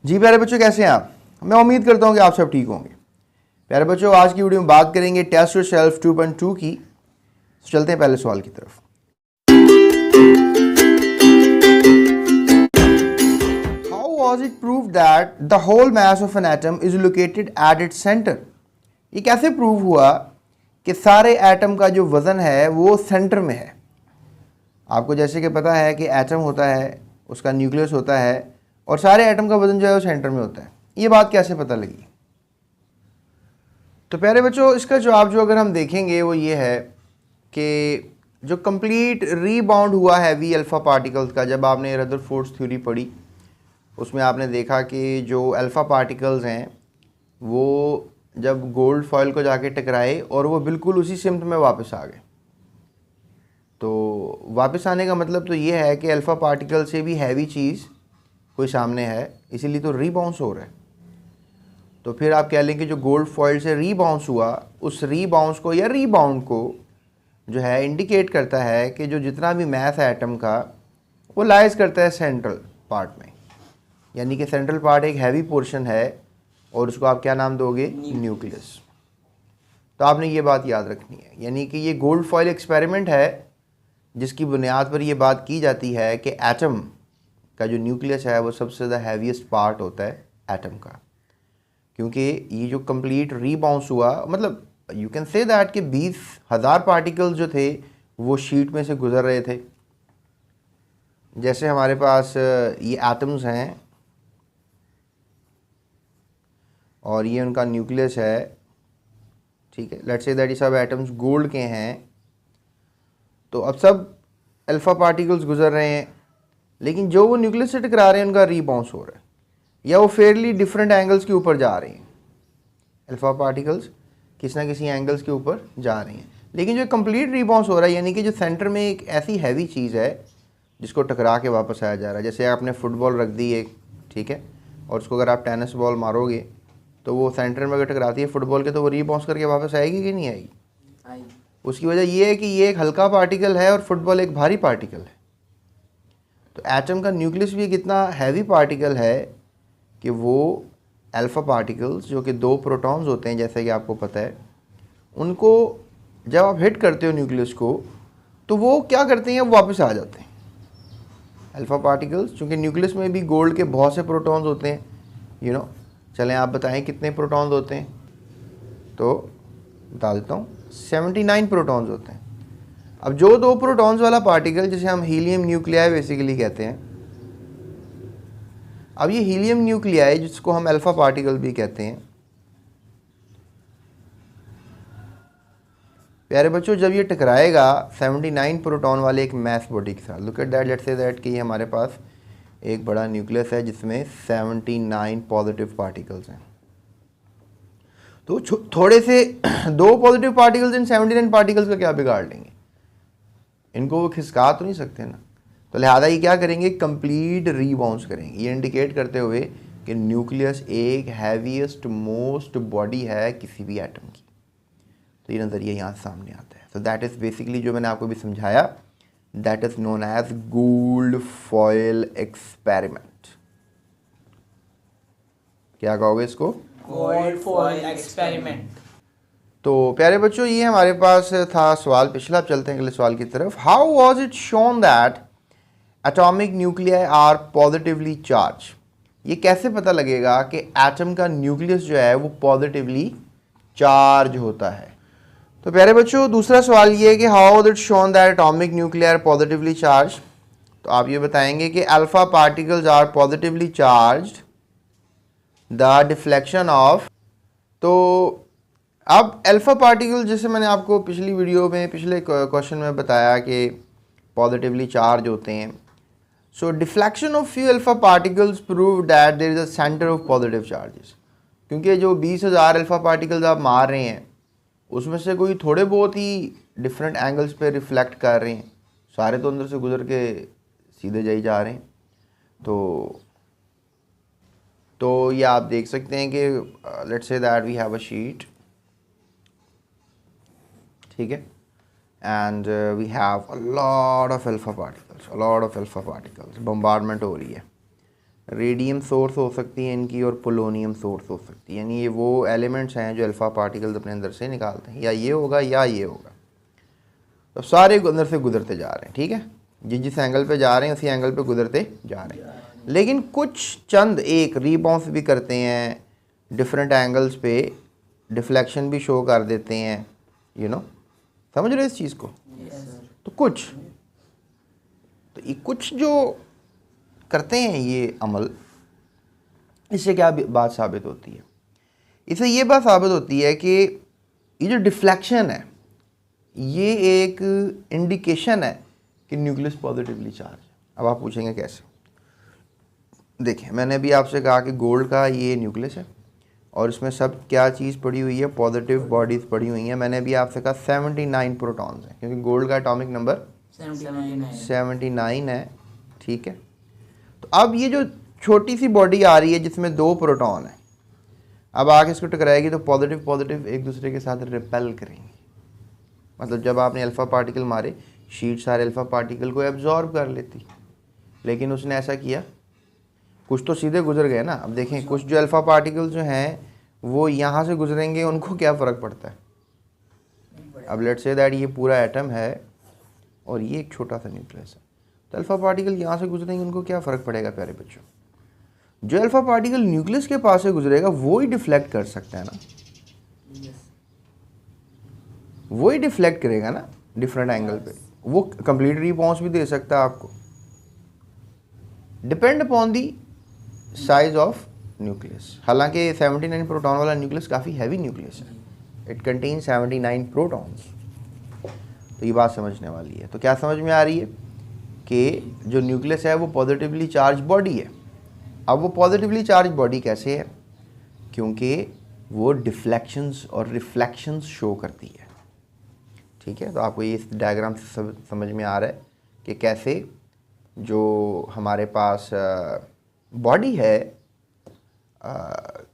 जी प्यारे बच्चों, कैसे हैं आप? मैं उम्मीद करता हूं कि आप सब ठीक होंगे। प्यारे बच्चों, आज की वीडियो में बात करेंगे टेस्ट योरसेल्फ 2.2 की। चलते हैं पहले सवाल की तरफ। How was it proved that the whole mass of an atom is located at its centre? ये कैसे प्रूव हुआ कि सारे एटम का जो वजन है वो सेंटर में है? आपको जैसे कि पता है कि एटम होता है, उसका न्यूक्लियस होता है और सारे एटम का वजन जो है वो सेंटर में होता है। ये बात कैसे पता लगी? तो प्यारे बच्चों, इसका जवाब जो अगर हम देखेंगे वो ये है कि जो कंप्लीट रीबाउंड हुआ हैवी अल्फ़ा पार्टिकल्स का, जब आपने रदरफोर्ड्स थ्योरी पढ़ी उसमें आपने देखा कि जो अल्फ़ा पार्टिकल्स हैं वो जब गोल्ड फॉयल को जाके टकराए और वो बिल्कुल उसी सिमत में वापस आ गए। तो वापस आने का मतलब तो ये है कि अल्फ़ा पार्टिकल से भी हैवी चीज़ कोई सामने है, इसीलिए तो रीबाउंस हो रहा है। तो फिर आप कह लें कि जो गोल्ड फॉइल से रीबाउंस हुआ, उस रीबाउंस को या रीबाउंड को जो है इंडिकेट करता है कि जो जितना भी मैथ है एटम का वो लाइज करता है सेंट्रल पार्ट में, यानी कि सेंट्रल पार्ट एक हैवी पोर्शन है और उसको आप क्या नाम दोगे? न्यूक्लियस। तो आपने ये बात याद रखनी है, यानी कि ये गोल्ड फॉइल एक्सपेरिमेंट है जिसकी बुनियाद पर ये बात की जाती है कि एटम का जो न्यूक्लियस है वो सबसे ज़्यादा हैवीएस्ट पार्ट होता है एटम का, क्योंकि ये जो कंप्लीट रीबाउंस हुआ, मतलब यू कैन से दैट कि 20,000 पार्टिकल्स जो थे वो शीट में से गुजर रहे थे। जैसे हमारे पास ये एटम्स हैं और ये उनका न्यूक्लियस है, ठीक है। लेट्स से दैट ये सब एटम्स गोल्ड के हैं। तो अब सब अल्फ़ा पार्टिकल्स गुजर रहे हैं, लेकिन जो वो न्यूक्लियस से टकरा रहे हैं उनका रीबाउंस हो रहा है या वो फेयरली डिफरेंट एंगल्स के ऊपर जा रहे हैं। अल्फ़ा पार्टिकल्स किसी ना किसी एंगल्स के ऊपर जा रही हैं, लेकिन जो कंप्लीट रीबाउंस हो रहा है, यानी कि जो सेंटर में एक ऐसी हैवी चीज़ है जिसको टकरा के वापस आया जा रहा है। जैसे आपने फुटबॉल रख दी एक, ठीक है, और उसको अगर आप टेनिस बॉल मारोगे तो वो सेंटर में अगर टकराती है फुटबॉल के तो वो रीबाउंस करके वापस आएगी कि नहीं आएगी? उसकी वजह ये है कि ये एक हल्का पार्टिकल है और फुटबॉल एक भारी पार्टिकल है। तो एटम का न्यूक्लियस भी कितना हैवी पार्टिकल है कि वो अल्फ़ा पार्टिकल्स जो कि 2 प्रोटॉन्स होते हैं, जैसे कि आपको पता है, उनको जब आप हिट करते हो न्यूक्लियस को तो वो क्या करते हैं, वो वापस आ जाते हैं। अल्फ़ा पार्टिकल्स, चूँकि न्यूक्लियस में भी गोल्ड के बहुत से प्रोटॉन्स होते हैं, यू नो। चलें आप बताएं कितने प्रोटॉन्स होते हैं? तो बता देता हूँ, 79 प्रोटॉन्स होते हैं। अब जो 2 प्रोटॉन्स वाला पार्टिकल जिसे हम हीलियम न्यूक्लियाई बेसिकली कहते हैं, अब ये हीलियम न्यूक्लियाई जिसको हम अल्फ़ा पार्टिकल भी कहते हैं, प्यारे बच्चों, जब ये टकराएगा 79 प्रोटॉन वाले एक मैस बॉडी के साथ, look at that, let's say that कि ये हमारे पास एक बड़ा न्यूक्लियस है जिसमें 79 पॉजिटिव पार्टिकल्स हैं। तो थोड़े से 2 पॉजिटिव पार्टिकल्स इन 79 पार्टिकल्स का क्या बिगाड़ लेंगे? इनको वो खिसका तो नहीं सकते ना। तो लिहाजा ये क्या करेंगे? कंप्लीट रीबाउंस करेंगे, ये इंडिकेट करते हुए कि न्यूक्लियस एक हैवीएस्ट मोस्ट बॉडी है किसी भी एटम की। तो ये नज़रिया यहाँ सामने आता है। तो दैट इज़ बेसिकली जो मैंने आपको भी समझाया, that is known as gold foil experiment. क्या कहोगे इसको? Gold foil experiment. तो प्यारे बच्चों, ये हमारे पास था सवाल पिछला। अब चलते हैं अगले सवाल की तरफ। How was it shown that atomic nuclei are positively charge? ये कैसे पता लगेगा कि एटम का न्यूक्लियस जो है वो पॉजिटिवली चार्ज होता है? तो प्यारे बच्चों, दूसरा सवाल ये है कि how was it shown that atomic nuclei are positively charge? तो आप ये बताएंगे कि alpha particles are positively charged, the deflection of. तो अब अल्फ़ा पार्टिकल, जैसे मैंने आपको पिछली वीडियो में पिछले क्वेश्चन में बताया कि पॉजिटिवली चार्ज होते हैं। So deflection of few alpha particles prove that there is a centre of positive charges. क्योंकि जो 20,000 अल्फ़ा पार्टिकल्स आप मार रहे हैं उसमें से कोई थोड़े बहुत ही डिफरेंट एंगल्स पे रिफ्लेक्ट कर रहे हैं, सारे तो अंदर से गुजर के सीधे जा रहे हैं। तो ये आप देख सकते हैं कि let's say that we have a sheet, ठीक है, and we have a lot of alpha particles, bombardment हो रही है। रेडियम सोर्स हो सकती है इनकी और पोलोनियम सोर्स हो सकती है, यानी ये वो एलिमेंट्स हैं जो अल्फ़ा पार्टिकल्स अपने अंदर से निकालते हैं, या ये होगा या ये होगा। तो सारे अंदर से गुजरते जा रहे हैं, ठीक है, जिस एंगल पे जा रहे हैं उसी एंगल पे गुजरते जा रहे हैं। लेकिन कुछ चंद एक रीबाउंस भी करते हैं डिफरेंट एंगल्स पे, डिफ्लेक्शन भी शो कर देते हैं, यू नो, समझ रहे हो इस चीज़ को। तो ये कुछ जो करते हैं ये अमल, इससे क्या बात साबित होती है? इससे ये बात साबित होती है कि ये जो डिफ्लेक्शन है ये एक इंडिकेशन है कि न्यूक्लियस पॉजिटिवली चार्ज है। अब आप पूछेंगे कैसे? देखें, मैंने अभी आपसे कहा कि गोल्ड का ये न्यूक्लियस है और इसमें सब क्या चीज़ पड़ी हुई है, पॉजिटिव बॉडीज़ पड़ी हुई हैं। मैंने अभी आपसे कहा 79 प्रोटॉन्स हैं, क्योंकि गोल्ड का एटॉमिक नंबर 79 है, ठीक है। तो अब ये जो छोटी सी बॉडी आ रही है जिसमें 2 प्रोटॉन है, अब आके इसको टकराएगी तो पॉजिटिव पॉजिटिव एक दूसरे के साथ रिपेल करेंगे। मतलब जब आपने अल्फ़ा पार्टिकल मारे, शीट सारे अल्फ़ा पार्टिकल को एब्जॉर्ब कर लेती, लेकिन उसने ऐसा किया, कुछ तो सीधे गुजर गए ना। अब देखें, कुछ जो अल्फ़ा पार्टिकल जो हैं वो यहाँ से गुजरेंगे, उनको क्या फ़र्क पड़ता है? अब लेट्स से दैट ये पूरा एटम है और ये एक छोटा सा न्यूक्लियस है, तो अल्फ़ा पार्टिकल यहाँ से गुजरेंगे, उनको क्या फ़र्क पड़ेगा प्यारे बच्चों? जो अल्फ़ा पार्टिकल न्यूक्लियस के पास से गुजरेगा वो ही डिफ्लेक्ट कर सकता है ना, वो ही डिफ्लेक्ट करेगा ना डिफरेंट एंगल पे, वो कंप्लीट रिस्पॉन्स भी दे सकता है आपको, depend upon the size of nucleus. हालांकि 79 प्रोटॉन वाला न्यूक्लियस काफ़ी हैवी न्यूक्लियस है, इट कंटेन 79 प्रोटॉन्स। तो ये बात समझने वाली है। तो क्या समझ में आ रही है कि जो न्यूक्लियस है वो पॉजिटिवली चार्ज बॉडी है। अब वो पॉजिटिवली चार्ज बॉडी कैसे है? क्योंकि वो डिफ्लेक्शंस और रिफ्लेक्शंस शो करती है, ठीक है। तो आपको ये इस डायग्राम से सब समझ में आ रहा है कि कैसे जो हमारे पास बॉडी है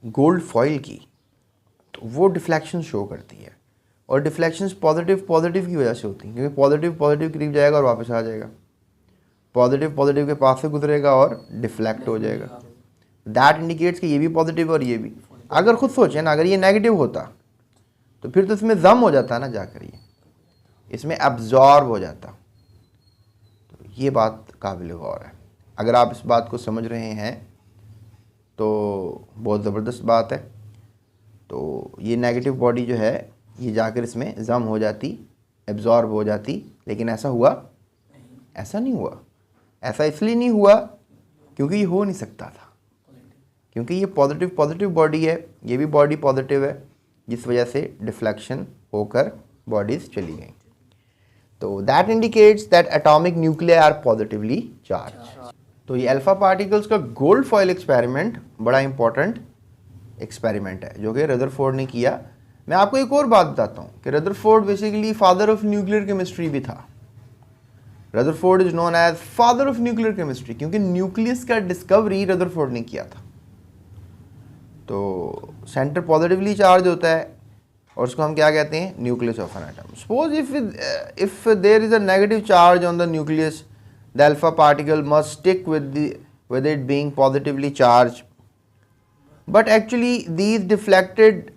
गोल्ड फॉइल की, तो वो डिफ्लेक्शन शो करती है, और डिफ्लेक्शंस पॉजिटिव की वजह से होती हैं, क्योंकि पॉजिटिव करीब जाएगा और वापस आ जाएगा, पॉजिटिव के पास से गुजरेगा और डिफ्लेक्ट हो जाएगा। दैट इंडिकेट्स कि ये भी पॉजिटिव और ये भी। अगर खुद सोचें ना, अगर ये नेगेटिव होता तो फिर तो इसमें जम हो जाता ना, जाकर ये इसमें एब्जॉर्ब हो जाता। तो ये बात काबिल गौर है। अगर आप इस बात को समझ रहे हैं तो बहुत ज़बरदस्त बात है। तो ये नेगेटिव बॉडी जो है ये जाकर इसमें जम हो जाती, एब्जॉर्ब हो जाती, लेकिन ऐसा हुआ? ऐसा नहीं हुआ। ऐसा इसलिए नहीं हुआ क्योंकि ये हो नहीं सकता था, क्योंकि ये पॉजिटिव बॉडी है, ये भी बॉडी पॉजिटिव है, जिस वजह से डिफ्लेक्शन होकर बॉडीज़ चली गई। तो that indicates that atomic nuclear are positively charge. तो ये अल्फ़ा पार्टिकल्स का गोल्ड फॉइल एक्सपेरिमेंट बड़ा इंपॉर्टेंट एक्सपेरिमेंट है जो कि रदरफोर्ड ने किया। मैं आपको एक और बात बताता हूँ कि Rutherford basically father of nuclear chemistry भी था। Rutherford is known as father of nuclear chemistry, क्योंकि न्यूक्लियस का डिस्कवरी रदरफोर्ड ने किया था। तो सेंटर पॉजिटिवली चार्ज होता है और उसको हम क्या कहते हैं? Nucleus of an atom. Suppose if there is a negative charge on the nucleus, the alpha particle must stick with it being positively charged, but actually these deflected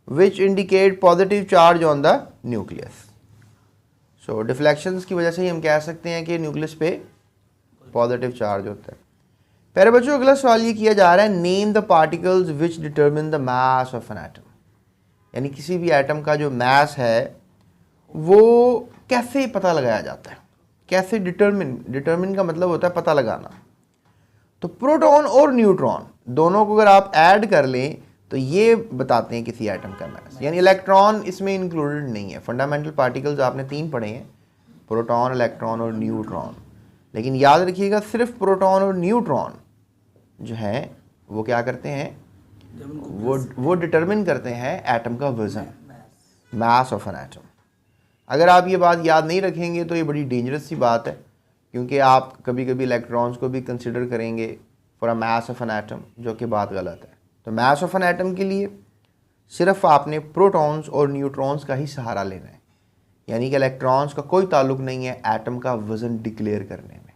which indicate positive charge on the nucleus. So deflections की वजह से ही हम कह सकते हैं कि nucleus पे positive charge होता है। प्यारे बच्चों, अगला सवाल ये किया जा रहा है, name the particles which determine the mass of an atom. यानी किसी भी एटम का जो मास है वो कैसे पता लगाया जाता है, कैसे डिटरमिन का मतलब होता है पता लगाना। तो प्रोटॉन और न्यूट्रॉन दोनों को अगर आप ऐड कर लें तो ये बताते हैं किसी एटम का मास। यानी इलेक्ट्रॉन इसमें इंक्लूडेड नहीं है। फंडामेंटल पार्टिकल्स आपने 3 पढ़े हैं, प्रोटॉन, इलेक्ट्रॉन और न्यूट्रॉन। लेकिन याद रखिएगा सिर्फ प्रोटॉन और न्यूट्रॉन जो है वो क्या करते हैं, वो डिटरमिन करते हैं एटम का वजन, मास ऑफ एन एटम। अगर आप ये बात याद नहीं रखेंगे तो ये बड़ी डेंजरस सी बात है, क्योंकि आप कभी कभी इलेक्ट्रॉन्स को भी कंसिडर करेंगे for a mass of an atom, जो कि बात गलत है। तो मास ऑफ एन एटम के लिए सिर्फ आपने प्रोटॉन्स और न्यूट्रॉन्स का ही सहारा लेना है, यानी कि इलेक्ट्रॉन्स का कोई ताल्लुक नहीं है एटम का वज़न डिक्लेयर करने में।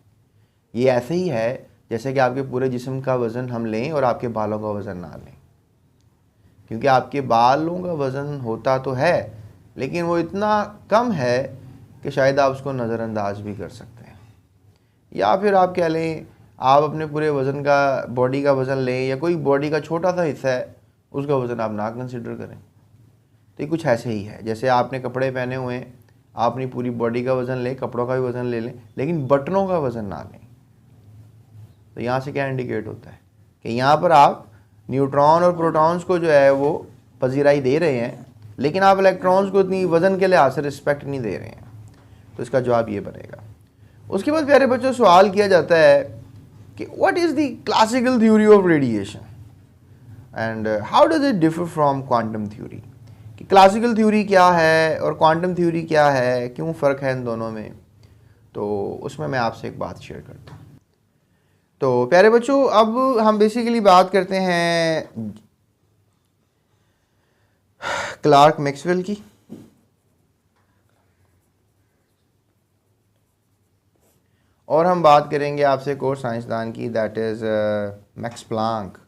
ये ऐसे ही है जैसे कि आपके पूरे जिस्म का वज़न हम लें और आपके बालों का वज़न ना लें, क्योंकि आपके बालों का वज़न होता तो है लेकिन वो इतना कम है कि शायद आप उसको नज़रअंदाज भी कर सकते हैं। या फिर आप कह लें आप अपने पूरे वज़न का, बॉडी का वज़न लें, या कोई बॉडी का छोटा सा हिस्सा है उसका वज़न आप ना कंसिडर करें। तो ये कुछ ऐसे ही है, जैसे आपने कपड़े पहने हुए हैं, आप अपनी पूरी बॉडी का वज़न लें, कपड़ों का भी वज़न ले लें, लेकिन बटनों का वज़न ना लें। तो यहाँ से क्या इंडिकेट होता है कि यहाँ पर आप न्यूट्रॉन और प्रोटॉन्स को जो है वो पजीराई दे रहे हैं, लेकिन आप इलेक्ट्रॉन्स को इतनी वज़न के लिहाज से रिस्पेक्ट नहीं दे रहे हैं। तो इसका जवाब ये बनेगा। उसके बाद प्यारे बच्चों सवाल किया जाता है कि what is the classical theory of radiation and how does it differ from quantum theory. कि क्लासिकल थ्योरी क्या है और क्वांटम थ्योरी क्या है, क्यों फ़र्क है इन दोनों में। तो उसमें मैं आपसे एक बात शेयर करता हूँ। तो प्यारे बच्चों अब हम बेसिकली बात करते हैं क्लार्क मैक्सवेल की। और हम बात करेंगे आपसे एक और साइंसदान की, दैट इज़ मैक्स प्लांक।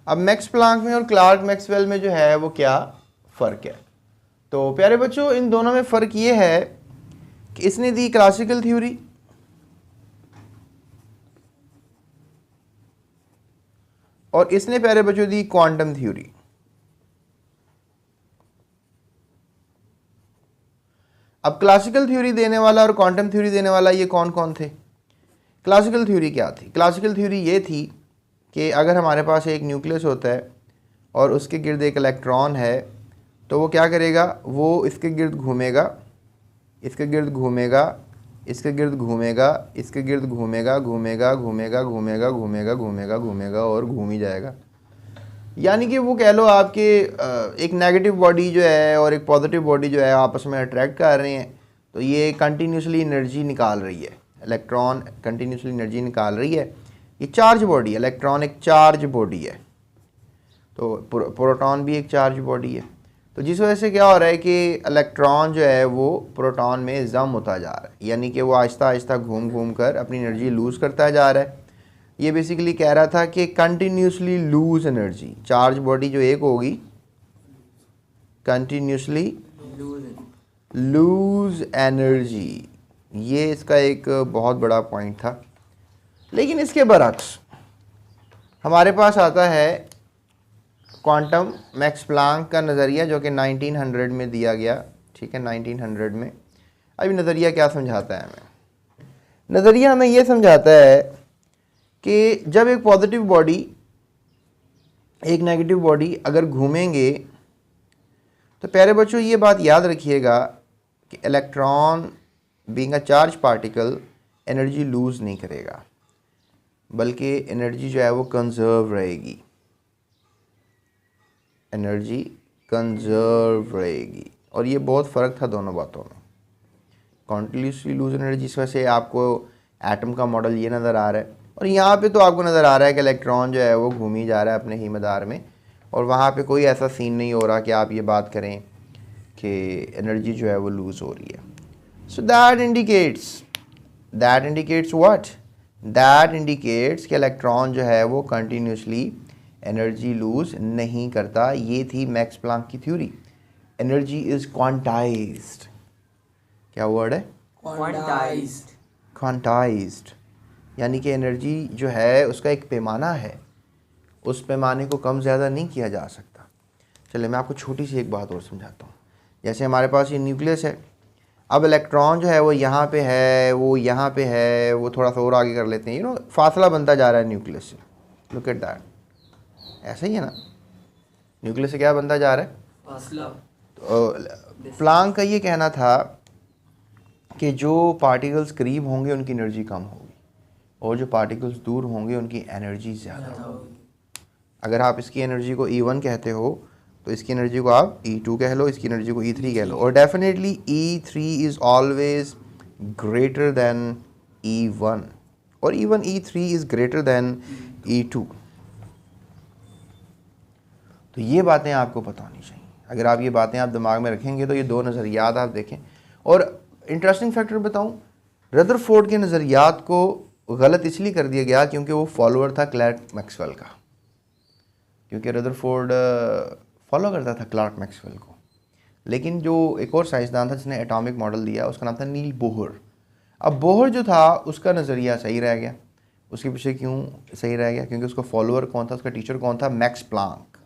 अब मैक्स प्लांक में और क्लार्क मैक्सवेल में जो है वो क्या फ़र्क है। तो प्यारे बच्चों इन दोनों में फ़र्क ये है कि इसने दी क्लासिकल थ्योरी और इसने प्यारे बच्चों दी क्वांटम थ्योरी। अब क्लासिकल थ्योरी देने वाला और क्वांटम थ्योरी देने वाला ये कौन कौन थे। क्लासिकल थ्योरी क्या थी? क्लासिकल थ्योरी ये थी कि अगर हमारे पास एक न्यूक्लियस होता है और उसके गिर्द एक इलेक्ट्रॉन है, तो वो क्या करेगा, वो इसके गिर्द घूमेगा, इसके गिर्द घूमेगा, इसके गिर्द घूमेगा, इसके गिर्द घूमेगा, घूमेगा घूमेगा घूमेगा घूमेगा घूमेगा घूमेगा और घूम ही जाएगा। यानी कि वो कह लो आपके एक नेगेटिव बॉडी जो है और एक पॉजिटिव बॉडी जो है आपस में अट्रैक्ट कर रहे हैं, तो ये कंटिन्यूसली एनर्जी निकाल रही है, इलेक्ट्रॉन कंटिन्यूसली एनर्जी निकाल रही है। ये चार्ज बॉडी है, इलेक्ट्रॉन एक चार्ज बॉडी है, तो प्रोटॉन भी एक चार्ज बॉडी है। तो जिस वजह से क्या हो रहा है कि इलेक्ट्रॉन जो है वो प्रोटॉन में जम होता जा रहा है, यानी कि वो आहिस्ता आहिस्ता घूम घूम कर अपनी एनर्जी लूज़ करता जा रहा है। ये बेसिकली कह रहा था कि continuously lose energy, charge body जो एक होगी कंटिन्यूसली लूज़ एनर्जी, ये इसका एक बहुत बड़ा पॉइंट था। लेकिन इसके बरक्स हमारे पास आता है क्वांटम मैक्स प्लांक का नज़रिया, जो कि 1900 में दिया गया। ठीक है, 1900 में। अभी नज़रिया क्या समझाता है हमें? नज़रिया हमें ये समझाता है कि जब एक पॉजिटिव बॉडी एक नेगेटिव बॉडी अगर घूमेंगे, तो प्यारे बच्चों ये बात याद रखिएगा कि electron being a charge particle energy lose नहीं करेगा, बल्कि एनर्जी जो है वो कंजर्व रहेगी, एनर्जी कंजर्व रहेगी। और ये बहुत फ़र्क था दोनों बातों में। कॉन्टिन्यूसली लूज एनर्जी, इस वजह से आपको एटम का मॉडल ये नज़र आ रहा है, और यहाँ पे तो आपको नज़र आ रहा है कि इलेक्ट्रॉन जो है वो घूम ही जा रहा है अपने ही मदार में, और वहाँ पे कोई ऐसा सीन नहीं हो रहा कि आप ये बात करें कि एनर्जी जो है वो लूज़ हो रही है। So that indicates what? That indicates कि इलेक्ट्रॉन जो है वो कंटिन्यूसली एनर्जी लूज़ नहीं करता। ये थी मैक्स प्लांक की थ्योरी। Energy is quantized. क्या वर्ड है? Quantized. क्वांटाइज्ड, यानी कि एनर्जी जो है उसका एक पैमाना है, उस पैमाने को कम ज़्यादा नहीं किया जा सकता। चलिए मैं आपको छोटी सी एक बात और समझाता हूँ। जैसे हमारे पास ये न्यूक्लियस है, अब इलेक्ट्रॉन जो है वो यहाँ पे है, वो यहाँ पे है, वो थोड़ा सा और आगे कर लेते हैं, फासला बनता जा रहा है न्यूक्लियस से। लुक एट दैट, ऐसा ही है ना, न्यूक्लियस से क्या बनता जा रहा है? फासला. तो प्लांक का ये कहना था कि जो पार्टिकल्स करीब होंगे उनकी एनर्जी कम होगी, और जो पार्टिकल्स दूर होंगे उनकी एनर्जी ज़्यादा होगी। अगर आप इसकी एनर्जी को E1 कहते हो, तो इसकी एनर्जी को आप E2 कह लो, इसकी एनर्जी को E3 कह लो, और definitely E3 is always greater than E1, और even E3 is greater than E2। तो ये बातें आपको पता होनी चाहिए। अगर आप ये बातें आप दिमाग में रखेंगे तो ये दो नज़रियात आप देखें। और इंटरेस्टिंग फैक्टर बताऊं, रदरफोर्ड के नज़रियात को गलत इसलिए कर दिया गया क्योंकि वो फॉलोअर था क्लार्क मैक्सवेल का, क्योंकि रदरफोर्ड फॉलो करता था क्लार्क मैक्सवेल को। लेकिन जो एक और साइंसदान था जिसने एटॉमिक मॉडल दिया, उसका नाम था नील बोहर। अब बोहर जो था उसका नज़रिया सही रह गया। उसके पीछे क्यों सही रह गया? क्योंकि उसका फॉलोअर कौन था, उसका टीचर कौन था? Max Planck.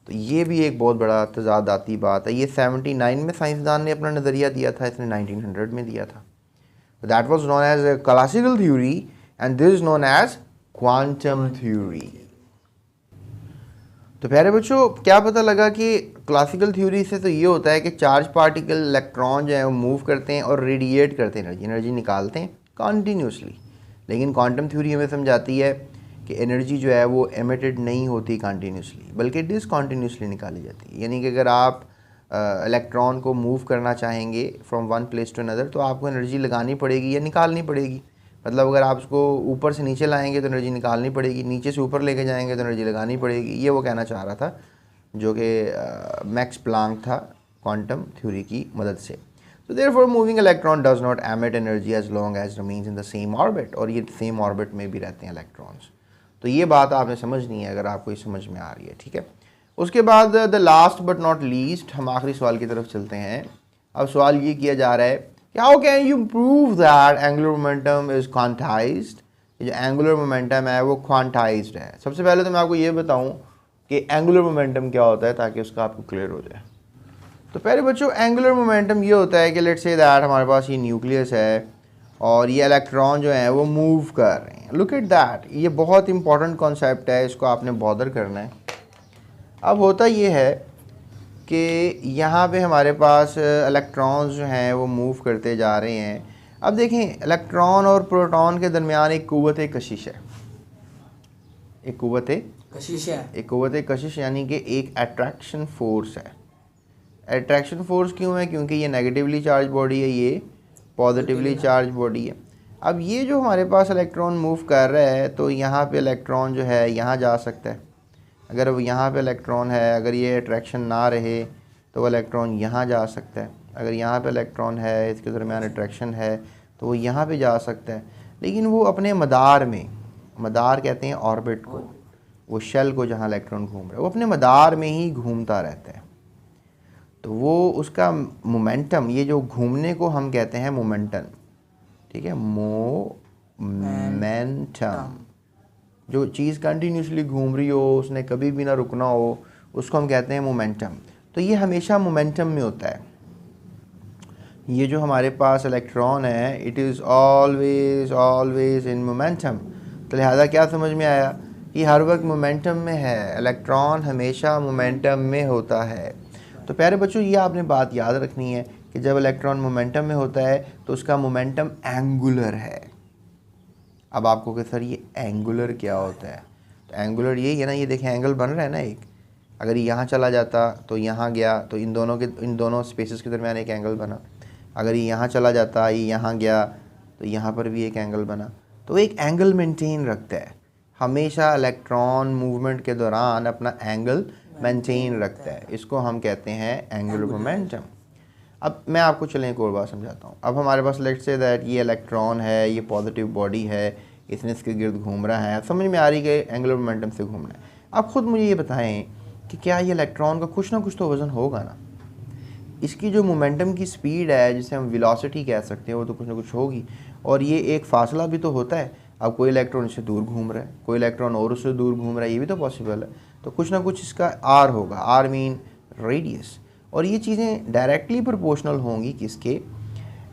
तो ये भी एक बहुत बड़ा तजादाती बात है। ये 79 में साइंसदान ने अपना नज़रिया दिया था, इसने 1900 में दिया था। That was known as classical theory and this is known as quantum theory. तो प्यारे बच्चों, क्या पता लगा कि क्लासिकल थ्योरी से तो ये होता है कि चार्ज पार्टिकल इलेक्ट्रॉन जो है वो मूव करते हैं और रेडिएट करते हैं, एनर्जी निकालते हैं कॉन्टीन्यूसली। लेकिन क्वांटम थ्योरी हमें समझाती है कि एनर्जी जो है वो एमिटेड नहीं होती कॉन्टीन्यूसली, बल्कि डिसकॉन्टीन्यूसली निकाली जाती है। यानी कि अगर आप इलेक्ट्रॉन को मूव करना चाहेंगे from one place to another, तो आपको एनर्जी लगानी पड़ेगी या निकालनी पड़ेगी। मतलब अगर आप उसको ऊपर से नीचे लाएंगे तो एनर्जी निकालनी पड़ेगी, नीचे से ऊपर लेके जाएंगे तो एनर्जी लगानी पड़ेगी। ये वो कहना चाह रहा था, जो कि मैक्स प्लांक था क्वांटम थ्योरी की मदद से। तो therefore moving electron does not emit energy as long as remains in the same orbit, और ये सेम ऑर्बिट में भी रहते हैं इलेक्ट्रॉन्स। तो ये बात आपने समझनी है अगर आपको ये समझ में आ रही है, ठीक है। उसके बाद the last but not least, हम आखिरी सवाल की तरफ चलते हैं। अब सवाल ये किया जा रहा है, how can you prove that angular momentum is quantized? जो एंगुलर मोमेंटम है वो क्वांटाइज्ड है। सबसे पहले तो मैं आपको ये बताऊं कि एंगुलर मोमेंटम क्या होता है, ताकि उसका आपको क्लियर हो जाए। तो पहले बच्चों, एंगुलर मोमेंटम ये होता है कि लेट्स से दैट हमारे पास ये न्यूक्लियस है और ये इलेक्ट्रॉन जो है वो मूव कर रहे हैं। लुक एट दैट, ये बहुत इंपॉर्टेंट कॉन्सेप्ट है, इसको आपने बॉदर करना है। अब होता ये है कि यहाँ पे हमारे पास इलेक्ट्रॉन्स जो हैं वो मूव करते जा रहे हैं। अब देखें, इलेक्ट्रॉन और प्रोटॉन के दरमियान एक कुव्वत कशिश है। एक कुव्वत कशिश है। एक कुव्वत कशिश यानी कि एक अट्रैक्शन फोर्स है। अट्रैक्शन फोर्स क्यों है? क्योंकि ये नेगेटिवली चार्ज बॉडी है, ये पॉजिटिवली चार्ज बॉडी है। अब ये जो हमारे पास इलेक्ट्रॉन मूव कर रहा है, तो यहाँ पे इलेक्ट्रॉन जो है यहाँ जा सकता है। अगर वो यहाँ पे इलेक्ट्रॉन है, अगर ये अट्रैक्शन ना रहे तो वो इलेक्ट्रॉन यहाँ जा सकता है। अगर यहाँ पे इलेक्ट्रॉन है, इसके दरमियान अट्रैक्शन है, तो वो यहाँ पे जा सकता है। लेकिन वो अपने मदार में, मदार कहते हैं ऑर्बिट को, वो शेल को जहाँ इलेक्ट्रॉन घूम रहा है, वो अपने मदार में ही घूमता रहता है। तो वो उसका मोमेंटम, ये जो घूमने को हम कहते हैं मोमेंटम, ठीक है, मोमेंटम। जो चीज़ कंटिन्यूसली घूम रही हो, उसने कभी भी ना रुकना हो, उसको हम कहते हैं मोमेंटम। तो ये हमेशा मोमेंटम में होता है। ये जो हमारे पास इलेक्ट्रॉन है, it is always always in momentum. तो लिहाजा क्या समझ में आया कि हर वक्त मोमेंटम में है, इलेक्ट्रॉन हमेशा मोमेंटम में होता है। तो प्यारे बच्चों, ये आपने बात याद रखनी है कि जब इलेक्ट्रॉन मोमेंटम में होता है तो उसका मोमेंटम एंगुलर है। अब आपको कि सर ये एंगुलर क्या होता है? तो एंगुलर यही है ना, ये देखें एंगल बन रहा है ना एक। अगर यहाँ चला जाता तो यहाँ गया, तो इन दोनों स्पेसेस के दरमियान एक एंगल बना। अगर ये यहाँ चला जाता, ये यहाँ गया, तो यहाँ पर भी एक एंगल बना। तो एक एंगल मेंटेन रखता है हमेशा, इलेक्ट्रॉन मूवमेंट के दौरान अपना एंगल मेंटेन रखता है। इसको हम कहते हैं एंगुलर मोमेंटम। अब मैं आपको चलें एक और बात समझाता हूँ। अब हमारे पास लेट्स से दैट ये इलेक्ट्रॉन है, ये पॉजिटिव बॉडी है, इसने इसके गिर्द घूम रहा है। समझ में आ रही है कि एंगुलर मोमेंटम से घूमना है। अब ख़ुद मुझे ये बताएं कि क्या ये इलेक्ट्रॉन का कुछ ना कुछ तो वज़न होगा ना? इसकी जो मोमेंटम की स्पीड है, जिसे हम वेलोसिटी कह सकते हैं, वो तो कुछ ना कुछ होगी। और ये एक फ़ासला भी तो होता है। अब कोई इलेक्ट्रॉन इससे दूर घूम रहा है, कोई इलेक्ट्रॉन और उससे दूर घूम रहा है, ये भी तो पॉसिबल है। तो कुछ ना कुछ इसका आर होगा, आर मीन रेडियस। और ये चीज़ें डायरेक्टली प्रोपोर्शनल होंगी किसके?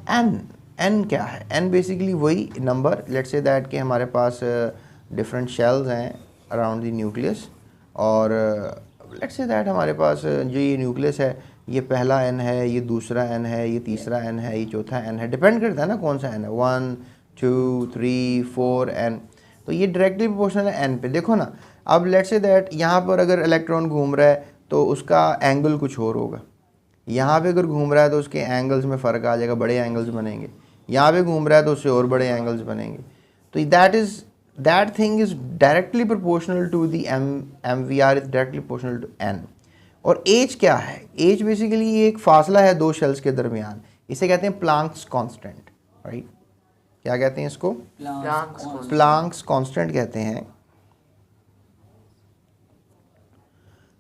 एन। एन क्या है? एन बेसिकली वही नंबर, लेट्स से दैट कि हमारे पास डिफरेंट शेल्स हैं अराउंड द न्यूक्लियस, और लेट्स से दैट हमारे पास जो ये न्यूक्लियस है, ये पहला एन है, ये दूसरा एन है, ये तीसरा एन है, ये चौथा एन है। डिपेंड करता है ना कौन सा एन है, 1 2 3 4 एन। तो ये डायरेक्टली प्रोपोर्शनल है एन पे। देखो ना, अब लेट्स से दैट यहाँ पर अगर इलेक्ट्रॉन घूम रहा है तो उसका एंगल कुछ और होगा। यहाँ पे अगर घूम रहा है तो उसके एंगल्स में फ़र्क आ जाएगा, बड़े एंगल्स बनेंगे। यहाँ पे घूम रहा है तो उससे और बड़े एंगल्स बनेंगे। तो that thing is directly proportional to the M V R is directly proportional to N. और एज क्या है? एज बेसिकली ये एक फासला है दो शेल्स के दरमियान। इसे कहते हैं प्लांक्स कांस्टेंट, राइट? क्या कहते हैं इसको? प्लांक्स कांस्टेंट कहते हैं।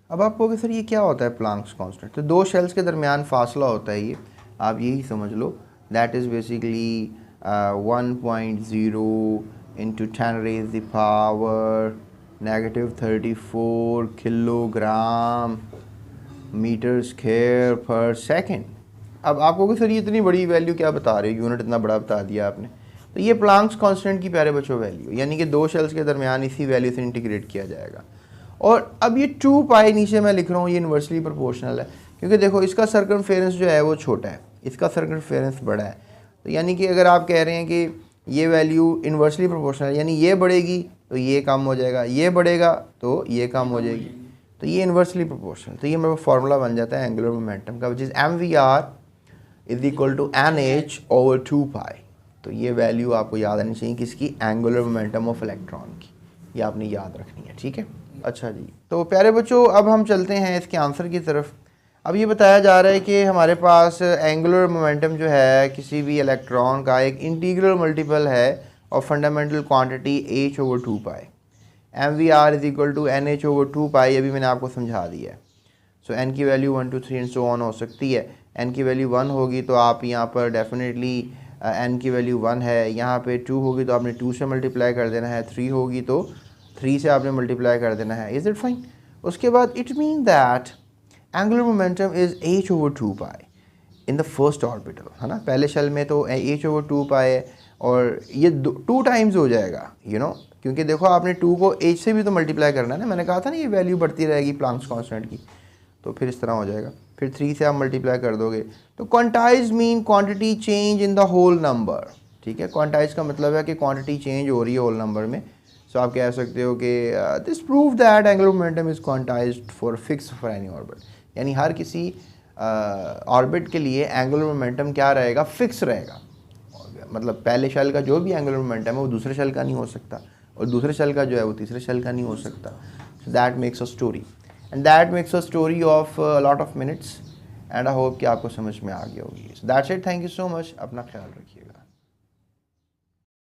अब आप कहोगे सर ये क्या होता है प्लांक्स कांस्टेंट? तो दो शेल्स के दरमियान फासला होता है, ये आप यही समझ लो, that is basically 1.0 into 10 raised the power -34 kilogram metre square पर सेकेंड। अब आप कहोगे सर ये इतनी बड़ी वैल्यू क्या बता रहे हो, यूनिट इतना बड़ा बता दिया आपने। तो ये प्लांक्स कांस्टेंट की प्यारे बच्चों वैल्यू, यानी कि दो शेल्स के दरमियान इसी वैल्यू से इंटीग्रेट किया जाएगा। और अब ये 2 पाई नीचे मैं लिख रहा हूँ, ये इन्वर्सली प्रोपोर्शनल है, क्योंकि देखो इसका सर्कमफेरेंस जो है वो छोटा है, इसका सर्कमफेरेंस बड़ा है। तो यानी कि अगर आप कह रहे हैं कि ये वैल्यू इन्वर्सली प्रोपोर्शनल है, यानी ये बढ़ेगी तो ये कम हो जाएगा, ये बढ़ेगा तो ये कम हो जाएगी, तो ये इन्वर्सली प्रोपोर्शनल। तो ये मेरा फार्मूला बन जाता है एंगुलर मोमेंटम का, which is mvr is equal to nh/2 pi. तो ये वैल्यू आपको याद आनी चाहिए किसकी? एंगुलर मोमेंटम ऑफ इलेक्ट्रॉन की, ये आपने याद रखनी है, ठीक है? अच्छा जी, तो प्यारे बच्चों अब हम चलते हैं इसके आंसर की तरफ। अब ये बताया जा रहा है कि हमारे पास एंगुलर मोमेंटम जो है किसी भी इलेक्ट्रॉन का एक इंटीग्रल मल्टीपल है of fundamental quantity h/2 pi. mvr is equal to nh/2 pi, अभी मैंने आपको समझा दिया है। सो n की वैल्यू 1 2 3 एंड सो ऑन हो सकती है। n की वैल्यू 1 होगी तो आप यहाँ पर डेफिनेटली n की वैल्यू 1 है, यहाँ पे 2 होगी तो आपने 2 से मल्टीप्लाई कर देना है, 3 होगी तो 3 से आपने मल्टीप्लाई कर देना है। Is it fine? उसके बाद it mean that angular momentum is h/2 pi in the first orbital, है ना? पहले शेल में तो h/2 पाई है और ये 2 टाइम्स हो जाएगा, यू नो, क्योंकि देखो आपने 2 को h से भी तो मल्टीप्लाई करना है ना, मैंने कहा था ना ये वैल्यू बढ़ती रहेगी प्लांक्स कांस्टेंट की, तो फिर इस तरह हो जाएगा। फिर 3 से आप मल्टीप्लाई कर दोगे तो quantise mean quantity change in the whole number, ठीक है? क्वांटाइज का मतलब है कि क्वांटिटी चेंज हो रही है होल नंबर में। सो आप कह सकते हो कि this prove that angular momentum is quantized for fix for any orbit, यानी हर किसी ऑर्बिट के लिए एंगुलर मोमेंटम क्या रहेगा? फिक्स रहेगा। मतलब पहले शेल का जो भी एंगुलर मोमेंटम है वो दूसरे शेल का नहीं हो सकता, और दूसरे शेल का जो है वो तीसरे शेल का नहीं हो सकता। So that makes a story, and that makes a story of lot of minutes, and I hope कि आपको समझ में आ गया होगी। So that's it, thank you so much, अपना ख्याल रखिए।